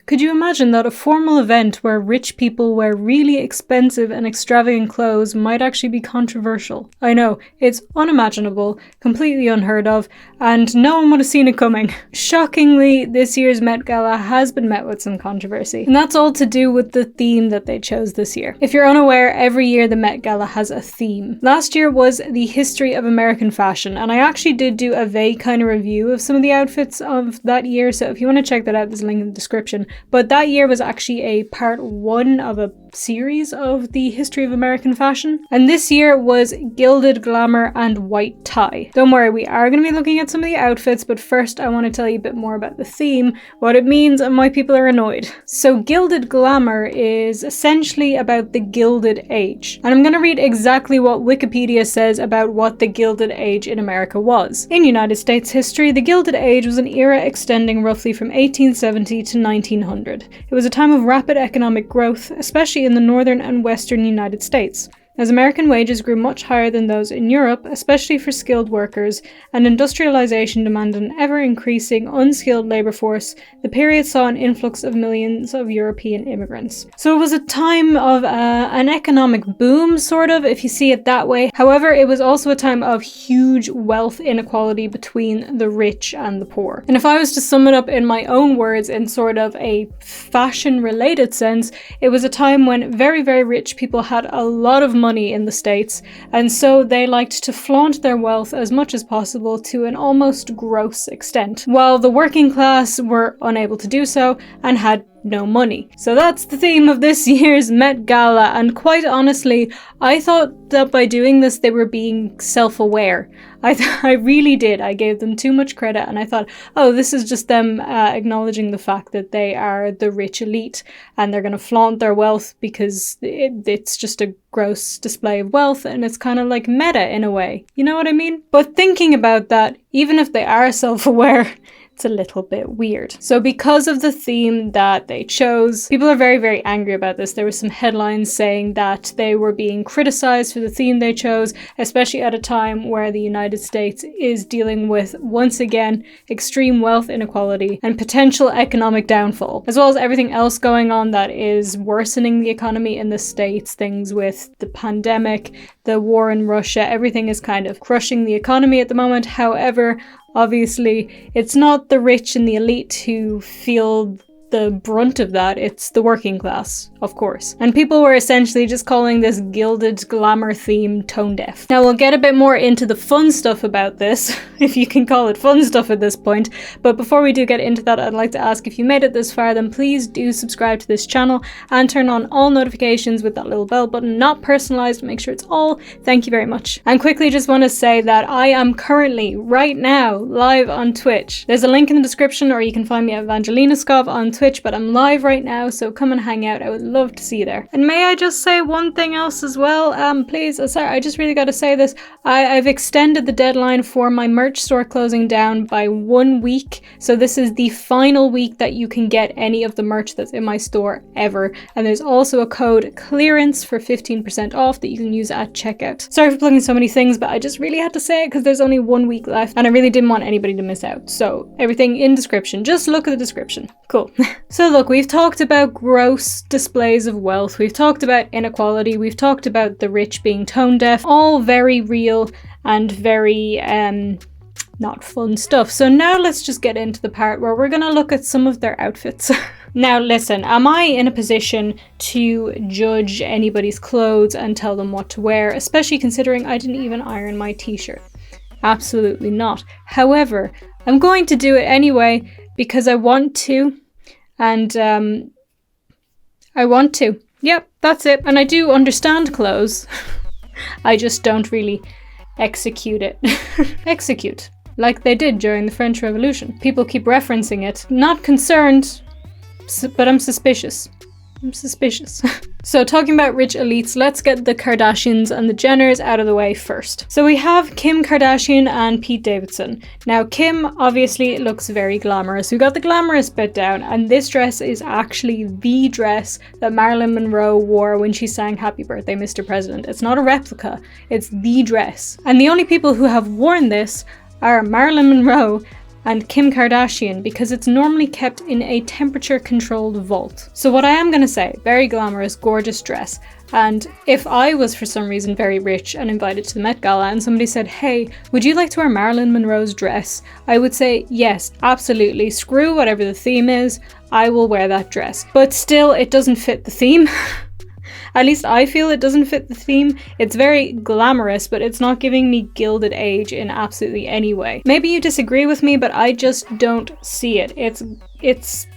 Could you imagine that a formal event where rich people wear really expensive and extravagant clothes might actually be controversial? I know, it's unimaginable, completely unheard of, and no one would have seen it coming. Shockingly, this year's Met Gala has been met with some controversy, and that's all to do with the theme that they chose this year. If you're unaware, every year the Met Gala has a theme. Last year was the history of American fashion, and I actually did do a vague kind of review of some of the outfits of that year, so if you want to check that out, there's a link in the description. But that year was actually a part 1 of a series of the history of American fashion, and this year was Gilded, Glamour, and White Tie. Don't worry, we are going to be looking at some of the outfits, but first I want to tell you a bit more about the theme, what it means, and why people are annoyed. So Gilded Glamour is essentially about the Gilded Age, and I'm going to read exactly what Wikipedia says about what the Gilded Age in America was. In United States history, the Gilded Age was an era extending roughly from 1870 to 1900. It was a time of rapid economic growth, especially in the northern and western United States, as American wages grew much higher than those in Europe, especially for skilled workers, and industrialization demanded an ever-increasing unskilled labor force. The period saw an influx of millions of European immigrants. So it was a time of an economic boom, sort of, if you see it that way. However, it was also a time of huge wealth inequality between the rich and the poor. And if I was to sum it up in my own words in sort of a fashion-related sense, it was a time when very, very rich people had a lot of money in the States, and so they liked to flaunt their wealth as much as possible to an almost gross extent, while the working class were unable to do so and had no money. So that's the theme of this year's Met Gala, and quite honestly, I thought that by doing this they were being self-aware. I really did. I gave them too much credit, and I thought, oh, this is just them acknowledging the fact that they are the rich elite and they're going to flaunt their wealth because it's just a gross display of wealth, and it's kind of like meta in a way. You know what I mean? But thinking about that, even if they are self-aware, it's a little bit weird. So because of the theme that they chose, people are very, very angry about this. There were some headlines saying that they were being criticized for the theme they chose, especially at a time where the United States is dealing with, once again, extreme wealth inequality and potential economic downfall, as well as everything else going on that is worsening the economy in the States, things with the pandemic, the war in Russia, everything is kind of crushing the economy at the moment. However, obviously, it's not the rich and the elite who feel the brunt of that, it's the working class, of course. And people were essentially just calling this Gilded Glamour theme tone deaf. Now we'll get a bit more into the fun stuff about this, if you can call it fun stuff at this point, but before we do get into that, I'd like to ask, if you made it this far, then please do subscribe to this channel and turn on all notifications with that little bell button, not personalized, make sure it's all. Thank you very much. And quickly just want to say that I am currently, right now, live on Twitch. There's a link in the description, or you can find me at VangelinaSkov on Twitch, but I'm live right now, so come and hang out. I would love to see you there. And may I just say one thing else as well, please, sorry, I just really gotta say this. I've extended the deadline for my merch store closing down by 1 week, so this is the final week that you can get any of the merch that's in my store ever, and there's also a code clearance for 15% off that you can use at checkout. Sorry for plugging so many things, but I just really had to say it because there's only 1 week left, and I really didn't want anybody to miss out. So everything in description, just look at the description. Cool. So look, we've talked about gross displays of wealth, we've talked about inequality, we've talked about the rich being tone deaf, all very real and very not fun stuff. So now let's just get into the part where we're gonna look at some of their outfits. Now listen, am I in a position to judge anybody's clothes and tell them what to wear, especially considering I didn't even iron my t-shirt? Absolutely not. However, I'm going to do it anyway because I want to. And I want to. Yep, that's it. And I do understand clothes. I just don't really execute it. Execute. Like they did during the French Revolution. People keep referencing it. Not concerned, but I'm suspicious. I'm suspicious. So talking about rich elites, let's get the Kardashians and the Jenners out of the way first. So we have Kim Kardashian and Pete Davidson. Now Kim obviously looks very glamorous. We got the glamorous bit down, and this dress is actually the dress that Marilyn Monroe wore when she sang Happy Birthday, Mr. President. It's not a replica, it's the dress. And the only people who have worn this are Marilyn Monroe and Kim Kardashian because it's normally kept in a temperature-controlled vault. So what I am going to say, very glamorous, gorgeous dress. And if I was for some reason very rich and invited to the Met Gala and somebody said, hey, would you like to wear Marilyn Monroe's dress? I would say, yes, absolutely. Screw whatever the theme is, I will wear that dress. But still, it doesn't fit the theme. At least I feel it doesn't fit the theme. It's very glamorous, but it's not giving me Gilded Age in absolutely any way. Maybe you disagree with me, but I just don't see it. It's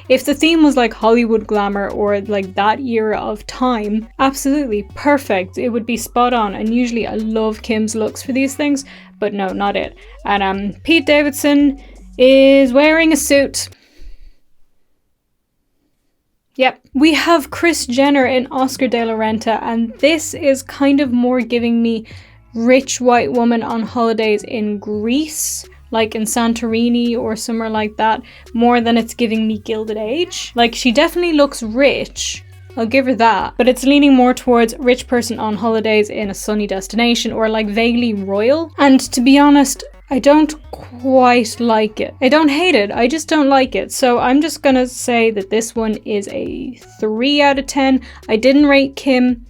if the theme was like Hollywood glamour or like that era of time, absolutely perfect. It would be spot on. And usually I love Kim's looks for these things, but no, not it. And Pete Davidson is wearing a suit. Yep. We have Kris Jenner in Oscar de la Renta, and this is kind of more giving me rich white woman on holidays in Greece, like in Santorini or somewhere like that, more than it's giving me Gilded Age. Like, she definitely looks rich, I'll give her that, but it's leaning more towards rich person on holidays in a sunny destination or like vaguely royal. And to be honest, I don't quite like it. I don't hate it, I just don't like it. So I'm just gonna say that this one is a 3 out of 10. I didn't rate Kim.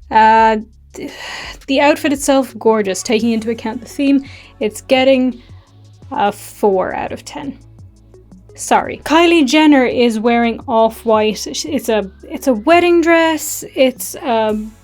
The outfit itself, gorgeous. Taking into account the theme, it's getting a 4 out of 10. Sorry. Kylie Jenner is wearing off-white. It's a wedding dress. It's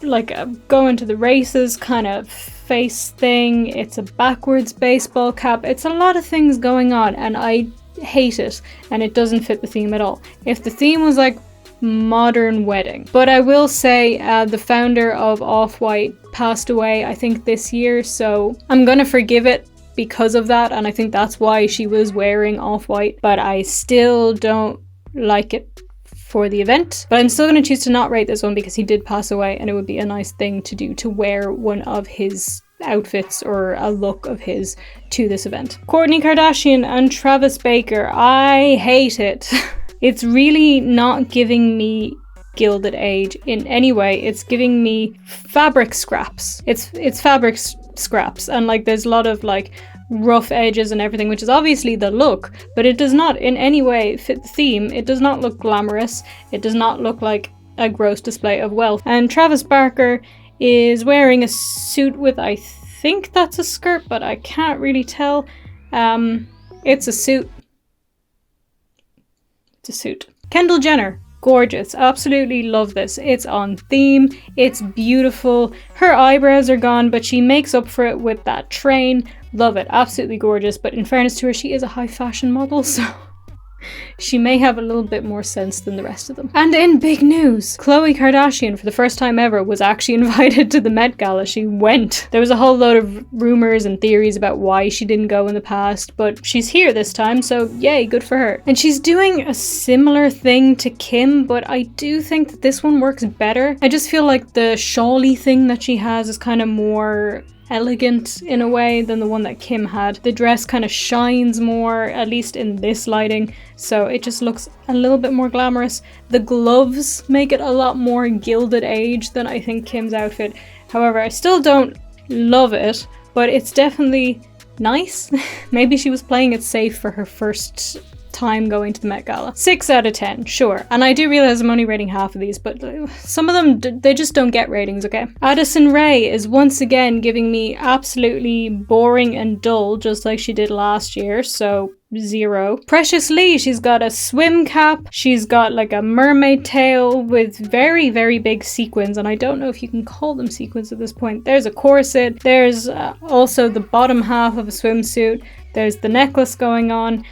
like a going to the races kind of face thing. It's a backwards baseball cap. It's a lot of things going on, and I hate it, and it doesn't fit the theme at all. If the theme was like modern wedding. But I will say the founder of Off-White passed away, I think this year, so I'm gonna forgive it because of that, and I think that's why she was wearing off-white, but I still don't like it for the event. But I'm still going to choose to not rate this one because he did pass away, and it would be a nice thing to do to wear one of his outfits or a look of his to this event. Kourtney Kardashian and Travis Baker. I hate it. It's really not giving me Gilded Age in any way. It's giving me fabric scraps. It's fabric scraps, and like there's a lot of like rough edges and everything, which is obviously the look, but it does not in any way fit the theme. It does not look glamorous. It does not look like a gross display of wealth. And Travis Barker is wearing a suit with, I think that's a skirt, but I can't really tell. It's a suit. It's a suit. Kendall Jenner. Gorgeous. Absolutely love this. It's on theme. It's beautiful. Her eyebrows are gone, but she makes up for it with that train. Love it. Absolutely gorgeous. But in fairness to her, she is a high fashion model, so she may have a little bit more sense than the rest of them. And in big news, Khloe Kardashian, for the first time ever, was actually invited to the Met Gala. She went. There was a whole load of rumors and theories about why she didn't go in the past, but she's here this time, so yay, good for her. And she's doing a similar thing to Kim, but I do think that this one works better. I just feel like the shawly thing that she has is kind of more elegant in a way than the one that Kim had. The dress kind of shines more, at least in this lighting, so it just looks a little bit more glamorous. The gloves make it a lot more Gilded Age than I think Kim's outfit. However, I still don't love it, but it's definitely nice. Maybe she was playing it safe for her first time going to the Met Gala. 6 out of 10, sure. And I do realize I'm only rating half of these, but some of them, they just don't get ratings, okay? Addison Rae is once again giving me absolutely boring and dull, just like she did last year, so 0. Precious Lee, she's got a swim cap, she's got like a mermaid tail with very, very big sequins, and I don't know if you can call them sequins at this point. There's a corset, there's also the bottom half of a swimsuit, there's the necklace going on.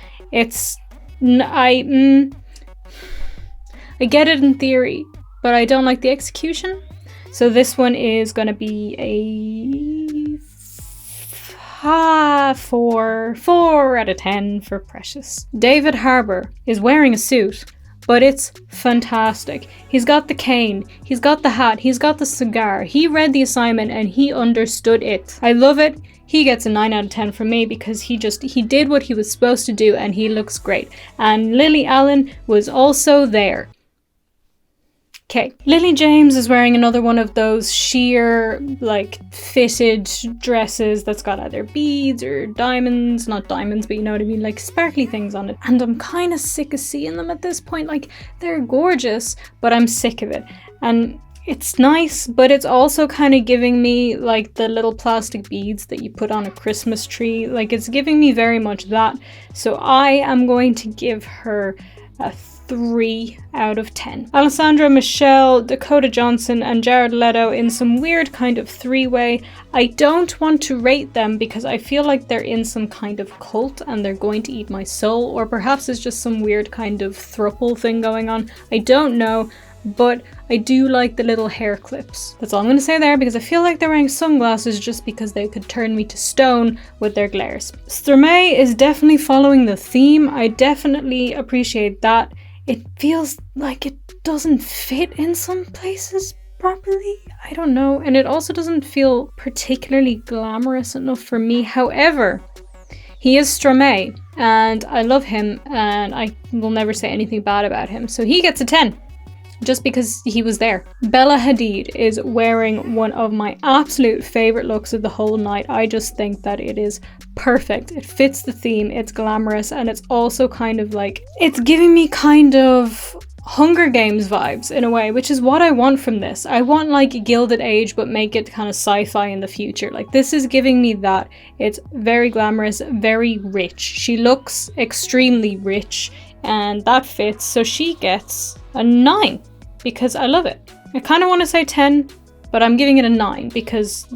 I get it in theory, but I don't like the execution. So this one is gonna be a 4 out of 10 for Precious. David Harbour is wearing a suit, but it's fantastic. He's got the cane, he's got the hat, he's got the cigar. He read the assignment and he understood it. I love it. He gets a 9 out of 10 from me because he did what he was supposed to do and he looks great. And Lily Allen was also there. Okay, Lily James is wearing another one of those sheer, like, fitted dresses that's got either beads or diamonds, not diamonds, but you know what I mean, like sparkly things on it. And I'm kind of sick of seeing them at this point. Like, they're gorgeous, but I'm sick of it. And it's nice, but it's also kind of giving me like the little plastic beads that you put on a Christmas tree. Like, it's giving me very much that. So I am going to give her a 3 out of 10. Alessandra Michelle, Dakota Johnson, and Jared Leto in some weird kind of three-way. I don't want to rate them because I feel like they're in some kind of cult and they're going to eat my soul, or perhaps it's just some weird kind of throuple thing going on. I don't know, but I do like the little hair clips. That's all I'm going to say there, because I feel like they're wearing sunglasses just because they could turn me to stone with their glares. Stromae is definitely following the theme. I definitely appreciate that. It feels like it doesn't fit in some places properly. I don't know. And it also doesn't feel particularly glamorous enough for me. However, he is Stromae and I love him and I will never say anything bad about him. So he gets a 10. Just because he was there. Bella Hadid is wearing one of my absolute favorite looks of the whole night. I just think that it is perfect. It fits the theme, it's glamorous, and it's also kind of like, it's giving me kind of Hunger Games vibes in a way, which is what I want from this. I want like Gilded Age, but make it kind of sci-fi in the future. Like, this is giving me that. It's very glamorous, very rich. She looks extremely rich and that fits. So she gets a 9 because I love it. I kind of want to say 10, but I'm giving it a 9 because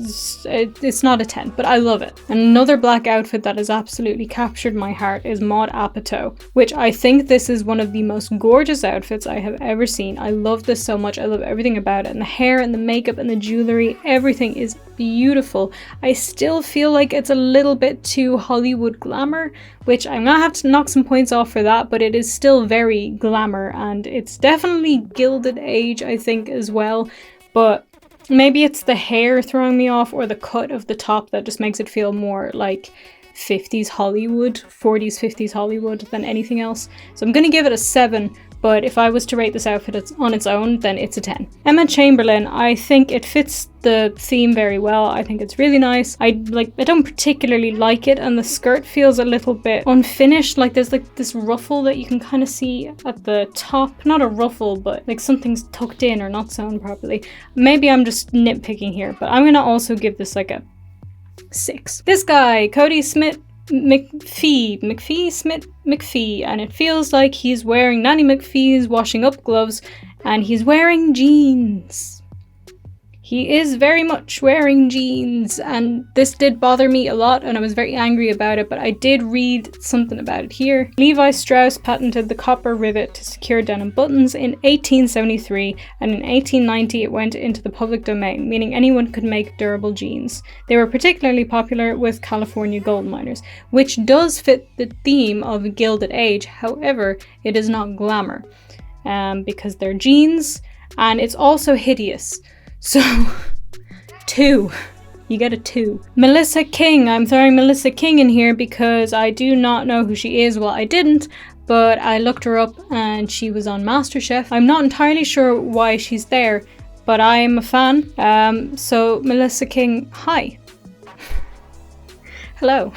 it's not a 10, but I love it. And another black outfit that has absolutely captured my heart is Maud Apatow, which I think this is one of the most gorgeous outfits I have ever seen. I love this so much. I love everything about it, and the hair and the makeup and the jewelry, everything is beautiful. I still feel like it's a little bit too Hollywood glamour, which I'm gonna have to knock some points off for that, but it is still very glamour, and it's definitely Gilded Age, I think, as well. But maybe it's the hair throwing me off, or the cut of the top that just makes it feel more like 50s Hollywood, 40s, 50s Hollywood than anything else. So I'm gonna give it a 7, but if I was to rate this outfit on its own, then it's a 10. Emma Chamberlain, I think it fits the theme very well. I think it's really nice. I don't particularly like it, and the skirt feels a little bit unfinished. Like, there's like this ruffle that you can kind of see at the top. Not a ruffle, but like something's tucked in or not sewn properly. Maybe I'm just nitpicking here, but I'm gonna also give this like a 6. This guy, Cody Smith McPhee, and it feels like he's wearing Nanny McPhee's washing up gloves, and he's wearing jeans. He is very much wearing jeans, and this did bother me a lot, and I was very angry about it, but I did read something about it here. Levi Strauss patented the copper rivet to secure denim buttons in 1873, and in 1890 it went into the public domain, meaning anyone could make durable jeans. They were particularly popular with California gold miners, which does fit the theme of Gilded Age. However, it is not glamour, because they're jeans, and it's also hideous. So, 2. You get a 2. Melissa King. I'm throwing Melissa King in here because I do not know who she is. Well, I didn't, but I looked her up and she was on MasterChef. I'm not entirely sure why she's there, but I am a fan. So, Melissa King, hi. Hello.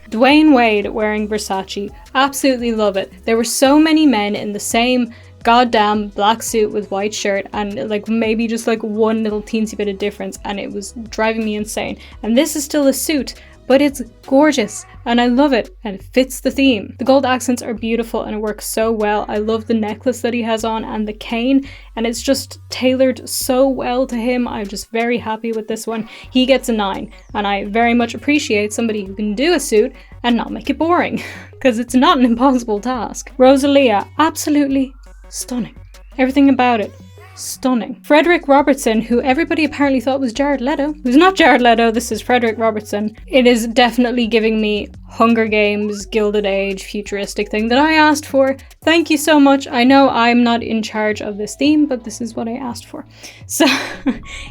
Dwayne Wade wearing Versace. Absolutely love it. There were so many men in the same goddamn black suit with white shirt, and like maybe just like one little teensy bit of difference, and it was driving me insane. And this is still a suit, but it's gorgeous and I love it, and it fits the theme. The gold accents are beautiful and it works so well. I love the necklace that he has on and the cane, and it's just tailored so well to him. I'm just very happy with this one. He gets a 9, and I very much appreciate somebody who can do a suit and not make it boring, because it's not an impossible task. Rosalia, absolutely stunning. Everything about it, stunning. Frederick Robertson, who everybody apparently thought was Jared Leto. Who's not Jared Leto, this is Frederick Robertson. It is definitely giving me Hunger Games, Gilded Age, futuristic thing that I asked for. Thank you so much. I know I'm not in charge of this theme, but this is what I asked for. So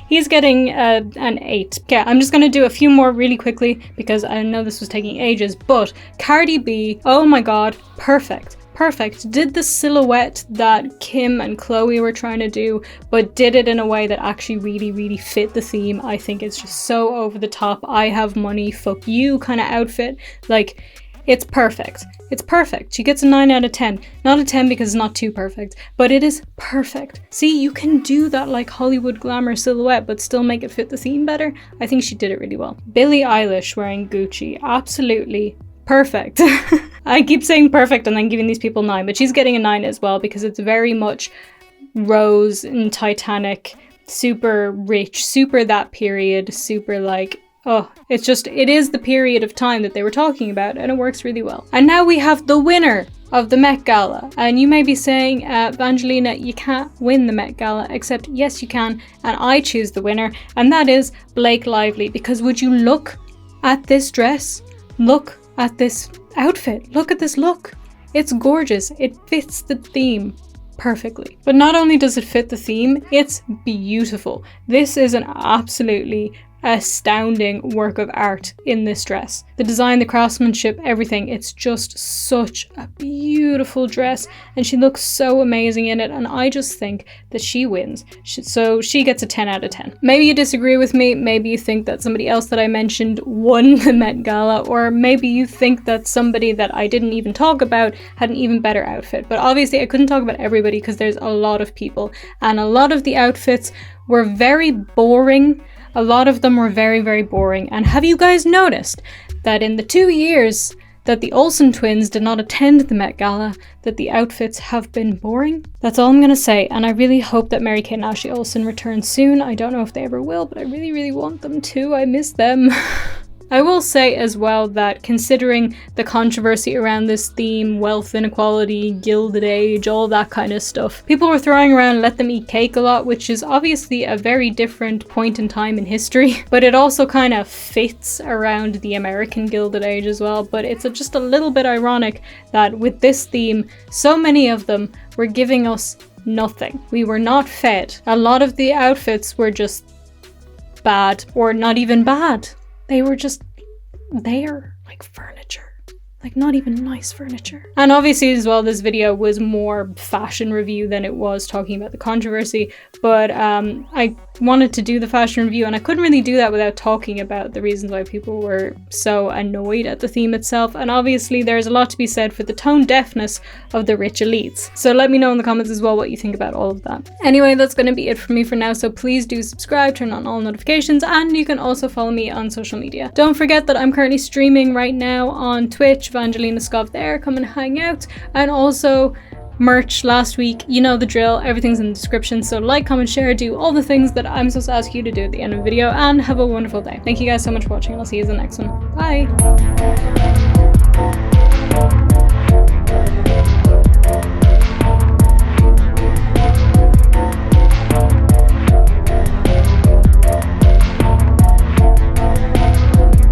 he's getting an 8. Okay, I'm just going to do a few more really quickly because I know this was taking ages, but Cardi B, oh my god, perfect. perfect. Did the silhouette that Kim and Khloe were trying to do, but did it in a way that actually really fit the theme. I think it's just so over the top, I have money, fuck you kind of outfit. Like, it's perfect. It's perfect. She gets a 9 out of 10. Not a 10 because it's not too perfect, but it is perfect. See, you can do that like Hollywood glamour silhouette, but still make it fit the theme better. I think she did it really well. Billie Eilish wearing Gucci, absolutely perfect. I keep saying perfect and then giving these people 9, but she's getting a 9 as well because it's very much Rose and Titanic, super rich, super that period, super like, oh, it's just, it is the period of time that they were talking about and it works really well. And now we have the winner of the Met Gala. And you may be saying, Vangelina, you can't win the Met Gala, except yes you can, and I choose the winner, and that is Blake Lively. Because would you look at this dress? Look at this outfit. Look at this look. It's gorgeous. It fits the theme perfectly. But not only does it fit the theme, it's beautiful. This is an absolutely astounding work of art in this dress. The design, the craftsmanship, everything. It's just such a beautiful dress and she looks so amazing in it, and I just think that she wins. So she gets a 10 out of 10. Maybe you disagree with me, maybe you think that somebody else that I mentioned won the Met Gala, or maybe you think that somebody that I didn't even talk about had an even better outfit. But obviously I couldn't talk about everybody because there's a lot of people, and a lot of the outfits were very boring. A lot of them were very boring. And have you guys noticed that in the 2 years that the Olsen twins did not attend the Met Gala, that the outfits have been boring? That's all I'm gonna say, and I really hope that Mary-Kate and Ashley Olsen return soon. I don't know if they ever will, but I really want them to. I miss them. I will say as well that considering the controversy around this theme, wealth inequality, Gilded Age, all that kind of stuff, people were throwing around let them eat cake a lot, which is obviously a very different point in time in history, but it also kind of fits around the American Gilded Age as well. But it's just a little bit ironic that with this theme, so many of them were giving us nothing. We were not fed. A lot of the outfits were just bad, or not even bad. They were just there, like furniture. Like not even nice furniture. And obviously as well, this video was more fashion review than it was talking about the controversy, but I wanted to do the fashion review and I couldn't really do that without talking about the reasons why people were so annoyed at the theme itself. And obviously there's a lot to be said for the tone deafness of the rich elites. So let me know in the comments as well what you think about all of that. Anyway, that's going to be it for me for now, so please do subscribe, turn on all notifications, and you can also follow me on social media. Don't forget that I'm currently streaming right now on Twitch, VangelinaSkov there, come and hang out, and also merch last week, you know the drill, everything's in the description, so like, comment, share, do all the things that I'm supposed to ask you to do at the end of the video, and have a wonderful day. Thank you guys so much for watching, and I'll see you in the next one. Bye!